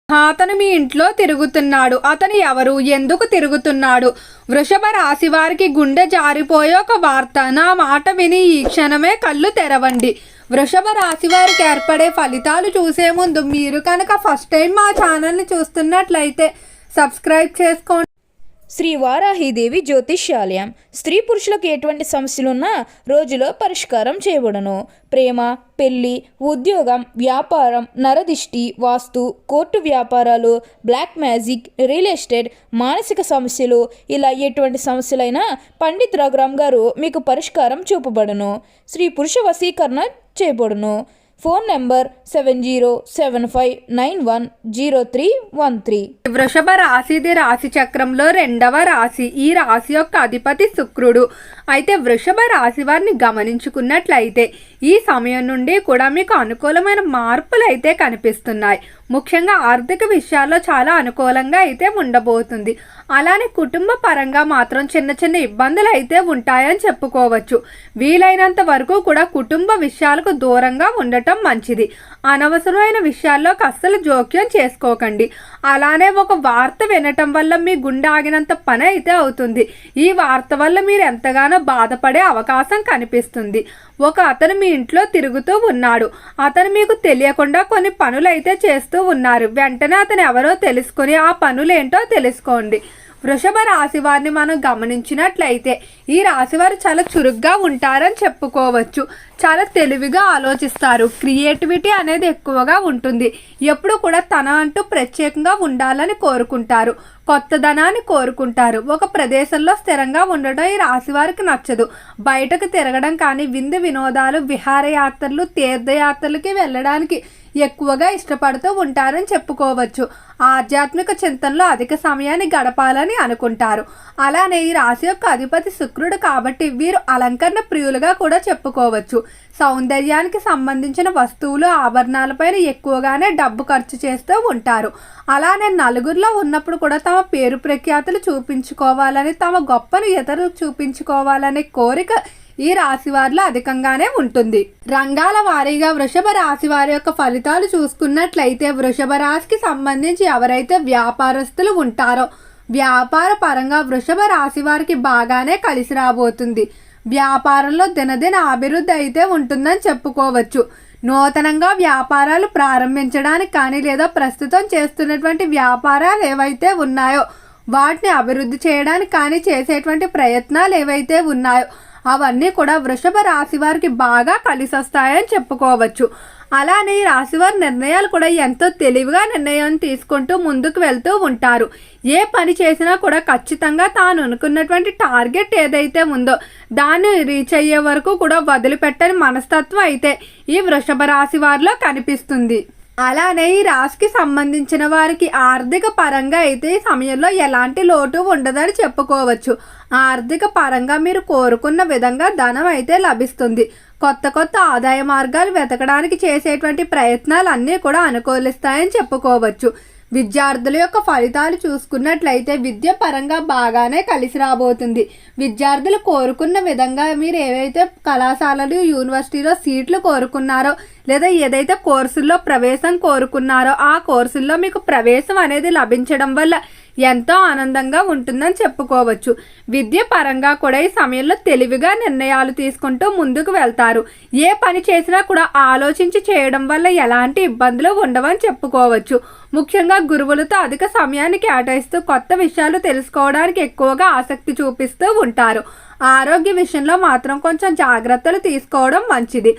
అతను మీ ఇంట్లో తిరుగుతున్నాడు. అతను ఎవరు, ఎందుకు తిరుగుతున్నాడు? వృషభ రాశి వారికి గుండె జారిపోయే ఒక వార్త. నా మాట విని ఈ క్షణమే కళ్ళు తెరవండి. వృషభ రాశి వారికి ఏర్పడే ఫలితాలు చూసే ముందు మీరు కనుక ఫస్ట్ టైం మా ఛానల్ని చూస్తున్నట్లయితే సబ్స్క్రైబ్ చేసుకోండి. శ్రీ వారాహిదేవి జ్యోతిష్యాలయం. స్త్రీ పురుషులకు ఎటువంటి సమస్యలున్నా రోజులో పరిష్కారం చేయబడును. ప్రేమ, పెళ్లి, ఉద్యోగం, వ్యాపారం, నరదిష్టి, వాస్తు, కోర్టు వ్యాపారాలు, బ్లాక్ మ్యాజిక్, రియల్ ఎస్టేట్, మానసిక సమస్యలు, ఇలా ఎటువంటి సమస్యలైనా పండిత్ రఘురామ్ గారు మీకు పరిష్కారం చూపబడును. స్త్రీ పురుష వశీకరణ చేయబడును. Phone number 7075910313. వృషభ రాశిది రాశి చక్రంలో 2వ రాశి. ఈ రాశి యొక్క అధిపతి శుక్రుడు. అయితే వృషభ రాశి వారిని గమనించుకున్నట్లయితే ఈ సమయం నుండి కూడా మీకు అనుకూలమైన మార్పులు అయితే కనిపిస్తున్నాయి. ముఖ్యంగా ఆర్థిక విషయాల్లో చాలా అనుకూలంగా అయితే ఉండబోతుంది. అలానే కుటుంబ పరంగా మాత్రం చిన్న చిన్న ఇబ్బందులు అయితే ఉంటాయని చెప్పుకోవచ్చు. వీలైనంత వరకు కూడా కుటుంబ విషయాలకు దూరంగా ఉండటం మంచిది. అనవసరమైన విషయాల్లో అస్సలు జోక్యం చేసుకోకండి. అలానే ఒక వార్త వినటం వల్ల మీ గుండె ఆగినంత పని అయితే అవుతుంది. ఈ వార్త వల్ల మీరు ఎంతగానో బాధపడే అవకాశం కనిపిస్తుంది. అతను మీ ఇంట్లో తిరుగుతూ ఉన్నాడు. అతను మీకు తెలియకుండా కొన్ని పనులు అయితే చేస్తూ ఉన్నారు. వెంటనే అతను ఎవరో తెలుసుకొని ఆ పనులేంటో తెలుసుకోండి. వృషభ రాశి వారిని మనం గమనించినట్లయితే ఈ రాశివారు చాలా చురుగ్గా ఉంటారని చెప్పుకోవచ్చు. చాలా తెలివిగా ఆలోచిస్తారు. క్రియేటివిటీ అనేది ఎక్కువగా ఉంటుంది. ఎప్పుడు కూడా తన అంటూ ప్రత్యేకంగా ఉండాలని కోరుకుంటారు. కొత్తదనాన్ని కోరుకుంటారు. ఒక ప్రదేశంలో స్థిరంగా ఉండడం ఈ రాశి వారికి నచ్చదు. బయటకు తిరగడం కానీ, విందు వినోదాలు, విహారయాత్రలు, తీర్థయాత్రలకి వెళ్ళడానికి ఎక్కువగా ఇష్టపడుతూ ఉంటారని చెప్పుకోవచ్చు. ఆధ్యాత్మిక చింతనలో అధిక సమయాన్ని గడపాలని అనుకుంటారు. అలానే ఈ రాశి యొక్క అధిపతి శుక్రుడు కాబట్టి వీరు అలంకరణ ప్రియులుగా కూడా చెప్పుకోవచ్చు. సౌందర్యానికి సంబంధించిన వస్తువులు, ఆభరణాలపైన ఎక్కువగానే డబ్బు ఖర్చు చేస్తూ ఉంటారు. అలానే నలుగురిలో ఉన్నప్పుడు కూడా తమ పేరు ప్రఖ్యాతులు చూపించుకోవాలని, తమ గొప్పను ఇతరులకు చూపించుకోవాలనే కోరిక ఈ రాశి వారిలో అధికంగానే ఉంటుంది. రంగాల వారీగా వృషభ రాశి వారి యొక్క ఫలితాలు చూసుకున్నట్లయితే వృషభ రాశికి సంబంధించి ఎవరైతే వ్యాపారస్తులు ఉంటారో వ్యాపార పరంగా వృషభ రాశి వారికి బాగానే కలిసి రాబోతుంది. వ్యాపారంలో దినదిన అభివృద్ధి అయితే ఉంటుందని చెప్పుకోవచ్చు. నూతనంగా వ్యాపారాలు ప్రారంభించడానికి కానీ లేదా ప్రస్తుతం చేస్తున్నటువంటి వ్యాపారాలు ఏవైతే ఉన్నాయో వాటిని అభివృద్ధి చేయడానికి కానీ చేసేటువంటి ప్రయత్నాలు ఏవైతే ఉన్నాయో అవన్నీ కూడా వృషభ రాశి వారికి బాగా కలిసి వస్తాయని చెప్పుకోవచ్చు. అలానే ఈ రాశివారి నిర్ణయాలు కూడా ఎంతో తెలివిగా నిర్ణయాన్ని తీసుకుంటూ ముందుకు వెళ్తూ ఉంటారు. ఏ పని చేసినా కూడా ఖచ్చితంగా తాను అనుకున్నటువంటి టార్గెట్ ఏదైతే ఉందో దాన్ని రీచ్ అయ్యే వరకు కూడా వదిలిపెట్టని మనస్తత్వం అయితే ఈ వృషభ రాశి వారిలో కనిపిస్తుంది. అలానే ఈ రాశికి సంబంధించిన వారికి ఆర్థిక పరంగా అయితే ఈ సమయంలో ఎలాంటి లోటు ఉండదని చెప్పుకోవచ్చు. ఆర్థిక పరంగా మీరు కోరుకున్న విధంగా ధనం అయితే లభిస్తుంది. కొత్త కొత్త ఆదాయ మార్గాలు వెతకడానికి చేసేటువంటి ప్రయత్నాలు అన్నీ కూడా అనుకూలిస్తాయని చెప్పుకోవచ్చు. విద్యార్థుల యొక్క ఫలితాలు చూసుకున్నట్లయితే విద్య పరంగా బాగానే కలిసి రాబోతుంది. విద్యార్థులు కోరుకున్న విధంగా మీరు ఏవైతే కళాశాలలు, యూనివర్సిటీలో సీట్లు కోరుకున్నారో లేదా ఏదైతే కోర్సుల్లో ప్రవేశం కోరుకున్నారో ఆ కోర్సుల్లో మీకు ప్రవేశం అనేది లభించడం వల్ల ఎంతో ఆనందంగా ఉంటుందని చెప్పుకోవచ్చు. విద్య పరంగా కూడా ఈ సమయంలో తెలివిగా నిర్ణయాలు తీసుకుంటూ ముందుకు వెళ్తారు. ఏ పని చేసినా కూడా ఆలోచించి చేయడం వల్ల ఎలాంటి ఇబ్బందులు ఉండవని చెప్పుకోవచ్చు. ముఖ్యంగా గురువులతో అధిక సమయాన్ని కేటాయిస్తూ కొత్త విషయాలు తెలుసుకోవడానికి ఎక్కువగా ఆసక్తి చూపిస్తూ ఉంటారు. ఆరోగ్య విషయంలో మాత్రం కొంచెం జాగ్రత్తలు తీసుకోవడం మంచిది.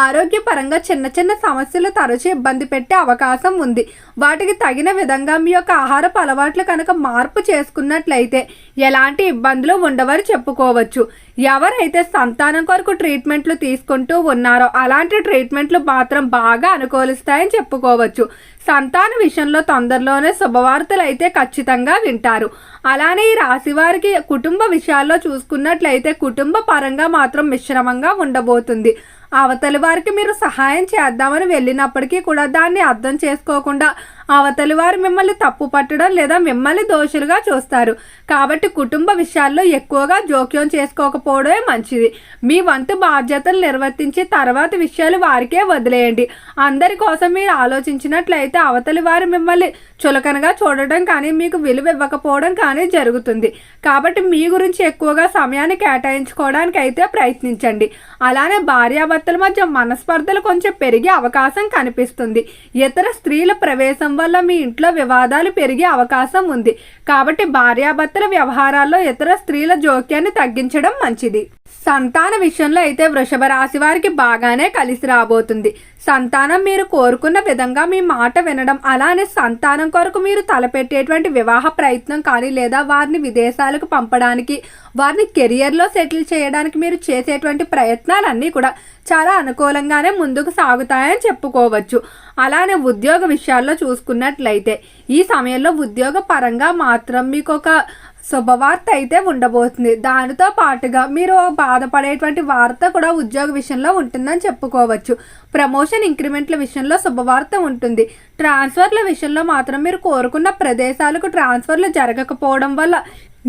ఆరోగ్యపరంగా చిన్న చిన్న సమస్యలు తరచూ ఇబ్బంది పెట్టే అవకాశం ఉంది. వాటికి తగిన విధంగా మీ యొక్క ఆహారపు అలవాట్లు కనుక మార్పు చేసుకున్నట్లయితే ఎలాంటి ఇబ్బందులు ఉండవని చెప్పుకోవచ్చు. ఎవరైతే సంతానం కొరకు ట్రీట్మెంట్లు తీసుకుంటూ ఉన్నారో అలాంటి ట్రీట్మెంట్లు మాత్రం బాగా అనుకూలిస్తాయని చెప్పుకోవచ్చు. సంతాన విషయంలో తొందరలోనే శుభవార్తలు అయితే ఖచ్చితంగా వింటారు. అలానే ఈ రాశి వారికి కుటుంబ విషయాల్లో చూసుకున్నట్లయితే కుటుంబ పరంగా మాత్రం మిశ్రమంగా ఉండబోతుంది. అవతలి వారికి మీరు సహాయం చేద్దామని వెళ్ళినప్పటికీ కూడా దాన్ని అర్థం చేసుకోకుండా అవతలి వారు మిమ్మల్ని తప్పు పట్టడం లేదా మిమ్మల్ని దోషులుగా చూస్తారు. కాబట్టి కుటుంబ విషయాల్లో ఎక్కువగా జోక్యం చేసుకోకపోవడమే మంచిది. మీ వంతు బాధ్యతలు నిర్వర్తించి తర్వాత విషయాలు వారికే వదిలేయండి. అందరి కోసం మీరు ఆలోచించినట్లయితే అవతలి వారు మిమ్మల్ని చులకనగా చూడటం కానీ మీకు విలువ ఇవ్వకపోవడం కానీ జరుగుతుంది. కాబట్టి మీ గురించి ఎక్కువగా సమయాన్ని కేటాయించుకోవడానికి అయితే ప్రయత్నించండి. అలానే భార్యాభర్తల మధ్య మనస్పర్ధలు కొంచెం పెరిగే అవకాశం కనిపిస్తుంది. ఇతర స్త్రీల ప్రవేశం వల్ల మీ ఇంట్లో వివాదాలు పెరిగే అవకాశం ఉంది. కాబట్టి భార్యాభర్తల వ్యవహారాల్లో ఇతర స్త్రీల జోక్యాన్ని తగ్గించడం మంచిది. సంతాన విషయంలో అయితే వృషభ రాశి వారికి బాగానే కలిసి రాబోతుంది. సంతానం మీరు కోరుకున్న విధంగా మీ మాట వినడం, అలానే సంతానం కొరకు మీరు తలపెట్టేటువంటి వివాహ ప్రయత్నం కానీ లేదా వారిని విదేశాలకు పంపడానికి, వారిని కెరియర్లో సెటిల్ చేయడానికి మీరు చేసేటువంటి ప్రయత్నాలన్నీ కూడా చాలా అనుకూలంగానే ముందుకు సాగుతాయని చెప్పుకోవచ్చు. అలానే ఉద్యోగ విషయాల్లో చూసుకున్నట్లయితే ఈ సమయంలో ఉద్యోగ పరంగా మాత్రం మీకు ఒక శుభవార్త అయితే ఉండబోతుంది. దానితో పాటుగా మీరు బాధపడేటువంటి వార్త కూడా ఉద్యోగ విషయంలో ఉంటుందని చెప్పుకోవచ్చు. ప్రమోషన్ ఇంక్రిమెంట్ల విషయంలో శుభవార్త ఉంటుంది. ట్రాన్స్ఫర్ల విషయంలో మాత్రం మీరు కోరుకున్న ప్రదేశాలకు ట్రాన్స్ఫర్లు జరగకపోవడం వల్ల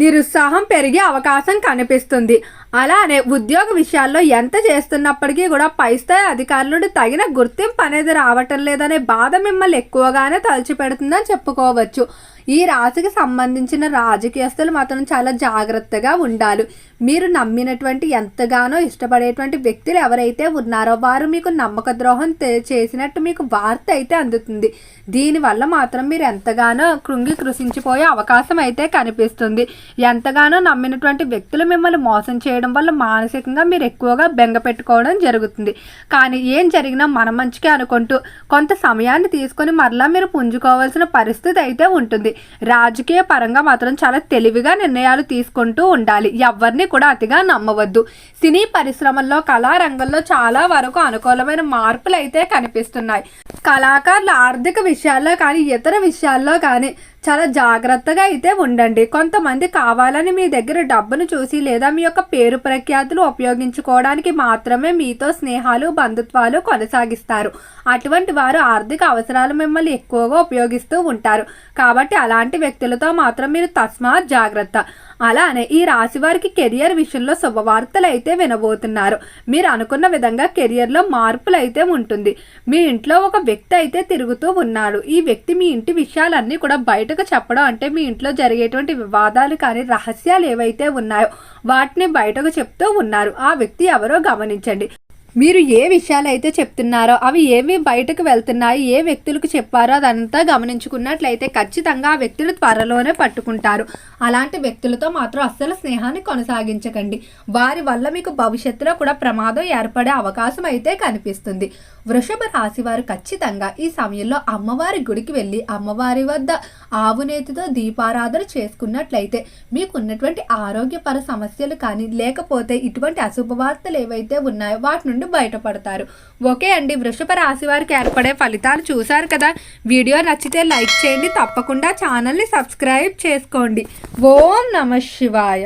నిరుత్సాహం పెరిగే అవకాశం కనిపిస్తుంది. అలానే ఉద్యోగ విషయాల్లో ఎంత చేస్తున్నప్పటికీ కూడా పై స్థాయి అధికారుల నుండి తగిన గుర్తింపు అనేది రావటం లేదనే బాధ మిమ్మల్ని ఎక్కువగానే తలచిపెడుతుందని చెప్పుకోవచ్చు. ఈ రాశికి సంబంధించిన రాజకీయస్తులు మాత్రం చాలా జాగ్రత్తగా ఉండాలి. మీరు నమ్మినటువంటి ఎంతగానో ఇష్టపడేటువంటి వ్యక్తులు ఎవరైతే ఉన్నారో వారు మీకు నమ్మక ద్రోహం చేసినట్టు మీకు వార్త అయితే అందుతుంది. దీనివల్ల మాత్రం మీరు ఎంతగానో కృషించిపోయే అవకాశం అయితే కనిపిస్తుంది. ఎంతగానో నమ్మినటువంటి వ్యక్తులు మిమ్మల్ని మోసం చేయడం వల్ల మానసికంగా మీరు ఎక్కువగా బెంగ పెట్టుకోవడం జరుగుతుంది. కానీ ఏం జరిగినా మన మంచిగా అనుకుంటూ కొంత సమయాన్ని తీసుకొని మరలా మీరు పుంజుకోవాల్సిన పరిస్థితి అయితే ఉంటుంది. రాజకీయ పరంగా మాత్రం చాలా తెలివిగా నిర్ణయాలు తీసుకుంటూ ఉండాలి. ఎవరిని కూడా అతిగా నమ్మవద్దు. సినీ పరిశ్రమల్లో కళారంగంలో చాలా వరకు అనుకూలమైన మార్పులు అయితే కనిపిస్తున్నాయి. కళాకారుల ఆర్థిక విషయాల్లో కానీ ఇతర విషయాల్లో కానీ చాలా జాగ్రత్తగా అయితే ఉండండి. కొంతమంది కావాలని మీ దగ్గర డబ్బును చూసి లేదా మీ యొక్క పేరు ప్రఖ్యాతులు ఉపయోగించుకోవడానికి మాత్రమే మీతో స్నేహాలు బంధుత్వాలు కొనసాగిస్తారు. అటువంటి వారు ఆర్థిక అవసరాలు మిమ్మల్ని ఎక్కువగా ఉపయోగిస్తూ ఉంటారు. కాబట్టి అలాంటి వ్యక్తులతో మాత్రం మీరు తస్మాత్ జాగ్రత్త. అలానే ఈ రాశి వారికి కెరియర్ విషయంలో శుభవార్తలు అయితే వినబోతున్నారు. మీరు అనుకున్న విధంగా కెరియర్లో మార్పులు అయితే ఉంటుంది. మీ ఇంట్లో ఒక వ్యక్తి అయితే తిరుగుతూ ఉన్నాడు. ఈ వ్యక్తి మీ ఇంటి విషయాలన్నీ కూడా బయటకు చెప్పడం అంటే మీ ఇంట్లో జరిగేటువంటి వివాదాలు కానీ రహస్యాలు ఏవైతే ఉన్నాయో వాటిని బయటకు చెప్తూ ఉన్నారు. ఆ వ్యక్తి ఎవరో గమనించండి. మీరు ఏ విషయాలు అయితే చెప్తున్నారో అవి ఏవి బయటకు వెళ్తున్నాయి, ఏ వ్యక్తులకు చెప్పారో అదంతా గమనించుకున్నట్లయితే ఖచ్చితంగా ఆ వ్యక్తులు త్వరలోనే పట్టుకుంటారు. అలాంటి వ్యక్తులతో మాత్రం అస్సలు స్నేహాన్ని కొనసాగించకండి. వారి వల్ల మీకు భవిష్యత్తులో కూడా ప్రమాదం ఏర్పడే అవకాశం అయితే కనిపిస్తుంది. వృషభ రాశి వారు ఖచ్చితంగా ఈ సమయంలో అమ్మవారి గుడికి వెళ్ళి అమ్మవారి వద్ద ఆవునేతితో దీపారాధన చేసుకున్నట్లయితే మీకున్నటువంటి ఆరోగ్యపర సమస్యలు కానీ లేకపోతే ఇటువంటి అశుభవార్తలు ఏవైతే ఉన్నాయో వాటి నుండి బయటపడతారు. ఓకే అండి, వృషభ రాశి వారికి ఏర్పడే ఫలితాలు చూశారు కదా. వీడియో నచ్చితే లైక్ చేయండి. తప్పకుండా ఛానల్ని సబ్స్క్రైబ్ చేసుకోండి. ఓం నమః శివాయ.